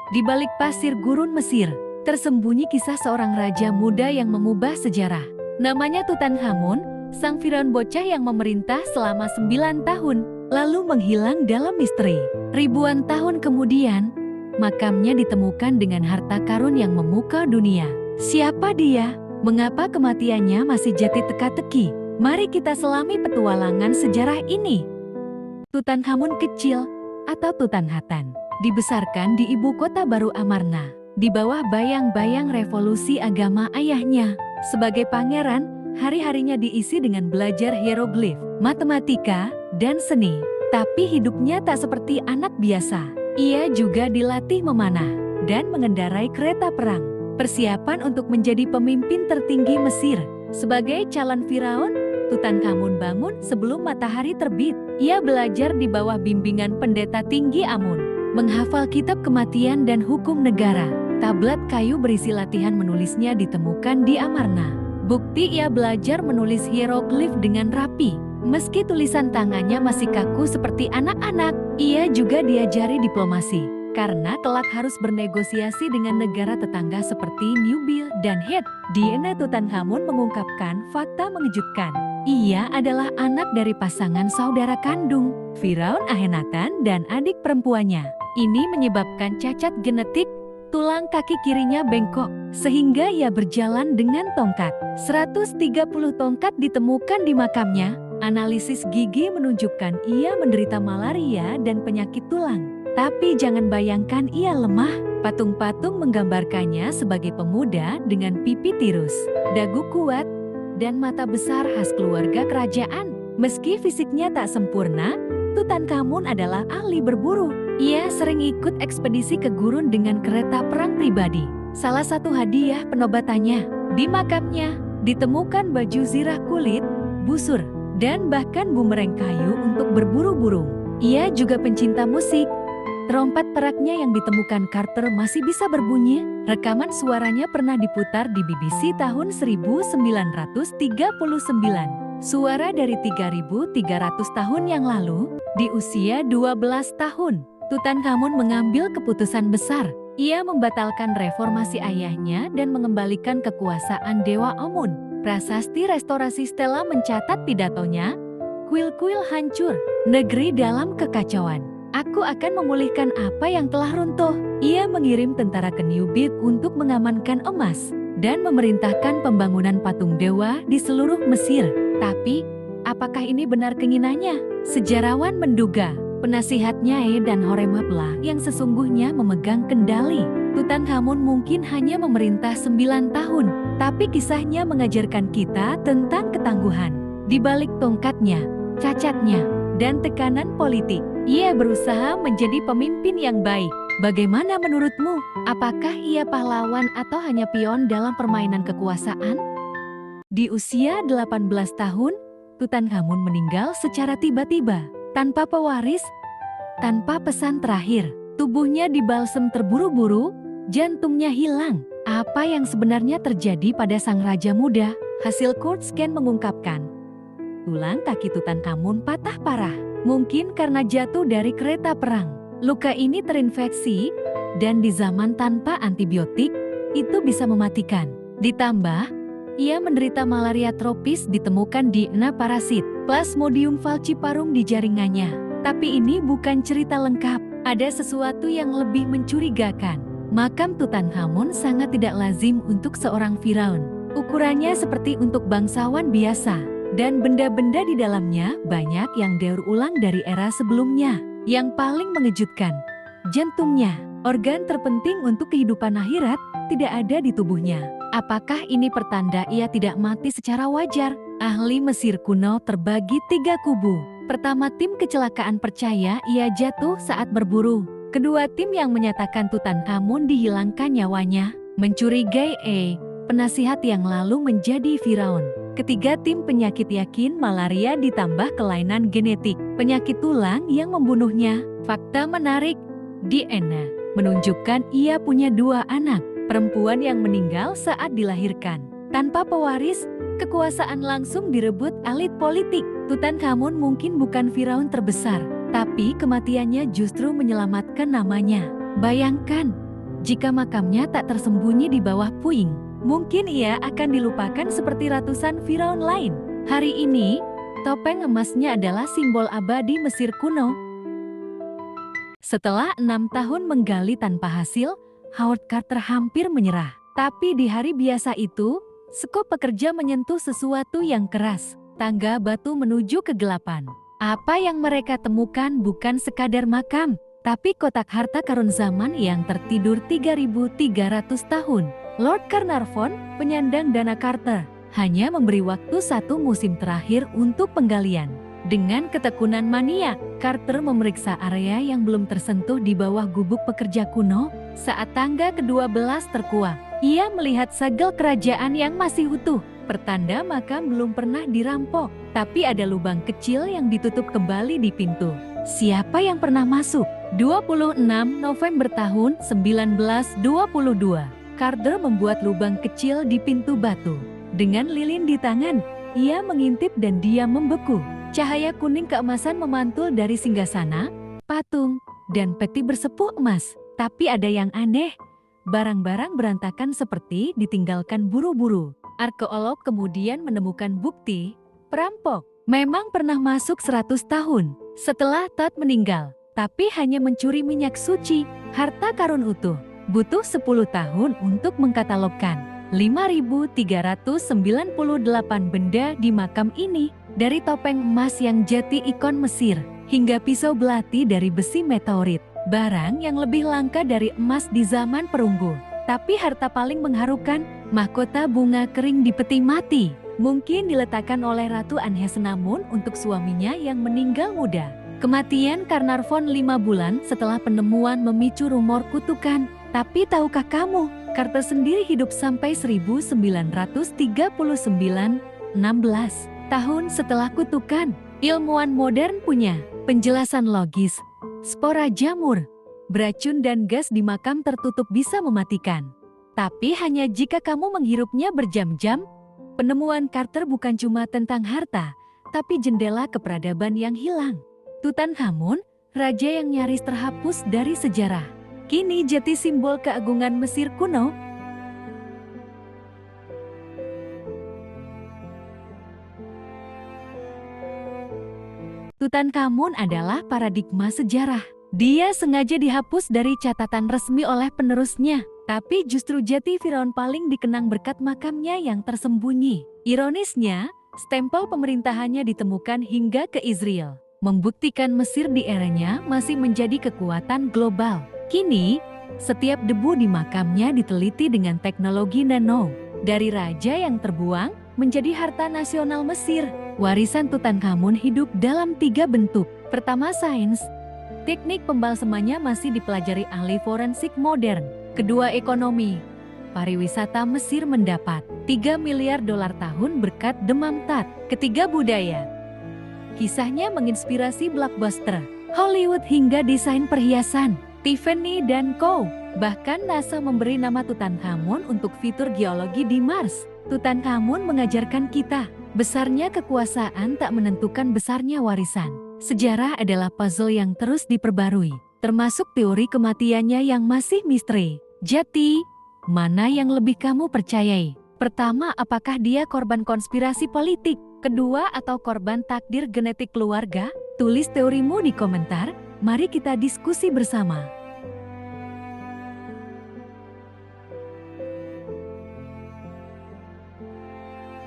Di balik pasir gurun Mesir, tersembunyi kisah seorang raja muda yang mengubah sejarah. Namanya Tutankhamun, sang Firaun bocah yang memerintah selama 9 tahun, lalu menghilang dalam misteri. Ribuan tahun kemudian, makamnya ditemukan dengan harta karun yang memukau dunia. Siapa dia? Mengapa kematiannya masih jadi teka-teki? Mari kita selami petualangan sejarah ini. Tutankhamun kecil atau Tutankhaten dibesarkan di ibu kota baru Amarna, di bawah bayang-bayang revolusi agama ayahnya. Sebagai pangeran, hari-harinya diisi dengan belajar hieroglif, matematika, dan seni. Tapi hidupnya tak seperti anak biasa. Ia juga dilatih memanah dan mengendarai kereta perang. Persiapan untuk menjadi pemimpin tertinggi Mesir. Sebagai calon Firaun, Tutankhamun bangun sebelum matahari terbit. Ia belajar di bawah bimbingan pendeta tinggi Amun, menghafal kitab kematian dan hukum negara. Tablet kayu berisi latihan menulisnya ditemukan di Amarna. Bukti ia belajar menulis hieroglif dengan rapi. Meski tulisan tangannya masih kaku seperti anak-anak, ia juga diajari diplomasi. Karena kelak harus bernegosiasi dengan negara tetangga seperti Nubil dan Het. DNA Tutankhamun mengungkapkan fakta mengejutkan. Ia adalah anak dari pasangan saudara kandung, Firaun Akhenaten dan adik perempuannya. Ini menyebabkan cacat genetik, tulang kaki kirinya bengkok, sehingga ia berjalan dengan tongkat. 130 tongkat ditemukan di makamnya. Analisis gigi menunjukkan ia menderita malaria dan penyakit tulang. Tapi jangan bayangkan ia lemah. Patung-patung menggambarkannya sebagai pemuda dengan pipi tirus, dagu kuat, dan mata besar khas keluarga kerajaan. Meski fisiknya tak sempurna, Tutankhamun adalah ahli berburu. Ia sering ikut ekspedisi ke gurun dengan kereta perang pribadi. Salah satu hadiah penobatannya, di makamnya ditemukan baju zirah kulit, busur, dan bahkan bumerang kayu untuk berburu burung. Ia juga pencinta musik. Trompet peraknya yang ditemukan Carter masih bisa berbunyi. Rekaman suaranya pernah diputar di BBC tahun 1939. Suara dari 3.300 tahun yang lalu, di usia 12 tahun. Tutankhamun mengambil keputusan besar. Ia membatalkan reformasi ayahnya dan mengembalikan kekuasaan Dewa Amun. Prasasti Restorasi Stela mencatat pidatonya, "Kuil-kuil hancur, negeri dalam kekacauan. Aku akan memulihkan apa yang telah runtuh." Ia mengirim tentara ke Nubit untuk mengamankan emas dan memerintahkan pembangunan patung dewa di seluruh Mesir. Tapi, apakah ini benar keinginannya? Sejarawan menduga penasihatnya dan Horemheb yang sesungguhnya memegang kendali. Tutankhamun mungkin hanya memerintah 9 tahun, tapi kisahnya mengajarkan kita tentang ketangguhan. Di balik tongkatnya, cacatnya, dan tekanan politik, ia berusaha menjadi pemimpin yang baik. Bagaimana menurutmu? Apakah ia pahlawan atau hanya pion dalam permainan kekuasaan? Di usia 18 tahun, Tutankhamun meninggal secara tiba-tiba, tanpa pewaris, tanpa pesan terakhir. Tubuhnya dibalsem terburu-buru, jantungnya hilang. Apa yang sebenarnya terjadi pada sang raja muda? Hasil CT scan mengungkapkan, tulang kaki Tutankhamun patah parah. Mungkin karena jatuh dari kereta perang. Luka ini terinfeksi, dan di zaman tanpa antibiotik, itu bisa mematikan. Ditambah, ia menderita malaria tropis ditemukan DNA parasit Plasmodium falciparum di jaringannya. Tapi ini bukan cerita lengkap. Ada sesuatu yang lebih mencurigakan. Makam Tutankhamun sangat tidak lazim untuk seorang Firaun. Ukurannya seperti untuk bangsawan biasa. Dan benda-benda di dalamnya banyak yang daur ulang dari era sebelumnya. Yang paling mengejutkan, jantungnya, organ terpenting untuk kehidupan akhirat, tidak ada di tubuhnya. Apakah ini pertanda ia tidak mati secara wajar? Ahli Mesir kuno terbagi 3 kubu. Pertama, tim kecelakaan percaya ia jatuh saat berburu. Kedua, tim yang menyatakan Tutankhamun dihilangkan nyawanya, mencurigai penasihat yang lalu menjadi Firaun. Ketiga, tim penyakit yakin malaria ditambah kelainan genetik, penyakit tulang yang membunuhnya. Fakta menarik, DNA menunjukkan ia punya 2 anak, perempuan yang meninggal saat dilahirkan. Tanpa pewaris, kekuasaan langsung direbut elit politik. Tutankhamun mungkin bukan Firaun terbesar, tapi kematiannya justru menyelamatkan namanya. Bayangkan, Jika makamnya tak tersembunyi di bawah puing, mungkin ia akan dilupakan seperti ratusan Firaun lain. Hari ini, topeng emasnya adalah simbol abadi Mesir kuno. Setelah 6 tahun menggali tanpa hasil, Howard Carter hampir menyerah. Tapi di hari biasa itu, sekop pekerja menyentuh sesuatu yang keras. Tangga batu menuju kegelapan. Apa yang mereka temukan bukan sekadar makam, tapi kotak harta karun zaman yang tertidur 3.300 tahun. Lord Carnarvon, penyandang dana Carter, hanya memberi waktu 1 musim terakhir untuk penggalian. Dengan ketekunan mania, Carter memeriksa area yang belum tersentuh di bawah gubuk pekerja kuno. Saat tangga ke-12 terkuak, ia melihat segel kerajaan yang masih utuh. Pertanda makam belum pernah dirampok, tapi ada lubang kecil yang ditutup kembali di pintu. Siapa yang pernah masuk? 26 November tahun 1922, Carter membuat lubang kecil di pintu batu. Dengan lilin di tangan, ia mengintip dan dia membeku. Cahaya kuning keemasan memantul dari singgasana, patung, dan peti bersepuh emas. Tapi ada yang aneh, barang-barang berantakan seperti ditinggalkan buru-buru. Arkeolog kemudian menemukan bukti, perampok memang pernah masuk 100 tahun setelah Tut meninggal, tapi hanya mencuri minyak suci, harta karun utuh. Butuh 10 tahun untuk mengkatalogkan 5.398 benda di makam ini, dari topeng emas yang jati ikon Mesir, hingga pisau belati dari besi meteorit, barang yang lebih langka dari emas di zaman perunggu. Tapi harta paling mengharukan, mahkota bunga kering di peti mati, mungkin diletakkan oleh Ratu Anhesenamun untuk suaminya yang meninggal muda. Kematian Carnarvon 5 bulan setelah penemuan memicu rumor kutukan. Tapi tahukah kamu, Carter sendiri hidup sampai 1939, 16 tahun setelah kutukan. Ilmuwan modern punya penjelasan logis. Spora jamur, beracun dan gas di makam tertutup bisa mematikan. Tapi hanya jika kamu menghirupnya berjam-jam. Penemuan Carter bukan cuma tentang harta, tapi jendela ke peradaban yang hilang. Tutankhamun, raja yang nyaris terhapus dari sejarah, kini jadi simbol keagungan Mesir kuno. Tutankhamun adalah paradigma sejarah. Dia sengaja dihapus dari catatan resmi oleh penerusnya, tapi justru jati Firaun paling dikenang berkat makamnya yang tersembunyi. Ironisnya, stempel pemerintahannya ditemukan hingga ke Israel, membuktikan Mesir di eranya masih menjadi kekuatan global. Kini, setiap debu di makamnya diteliti dengan teknologi nano. Dari raja yang terbuang menjadi harta nasional Mesir, warisan Tutankhamun hidup dalam 3 bentuk. Pertama, sains. Teknik pembalsemannya masih dipelajari ahli forensik modern. Kedua, ekonomi. Pariwisata Mesir mendapat 3 miliar dolar tahun berkat demam Tut. Ketiga, budaya. Kisahnya menginspirasi blockbuster Hollywood hingga desain perhiasan Tiffany & Co. Bahkan NASA memberi nama Tutankhamun untuk fitur geologi di Mars. Tutankhamun mengajarkan kita, besarnya kekuasaan tak menentukan besarnya warisan. Sejarah adalah puzzle yang terus diperbarui, termasuk teori kematiannya yang masih misteri. Jati, mana yang lebih kamu percayai? Pertama, apakah dia korban konspirasi politik? Kedua, atau korban takdir genetik keluarga? Tulis teorimu di komentar, mari kita diskusi bersama.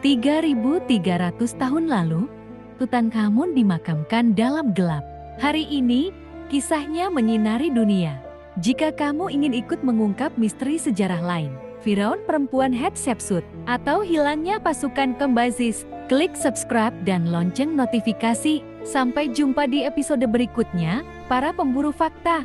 "3.300 tahun lalu, Tutankhamun dimakamkan dalam gelap. Hari ini, kisahnya menyinari dunia. Jika kamu ingin ikut mengungkap misteri sejarah lain, Firaun perempuan Hatshepsut, atau hilangnya pasukan Kambazis, klik subscribe dan lonceng notifikasi. Sampai jumpa di episode berikutnya, para pemburu fakta.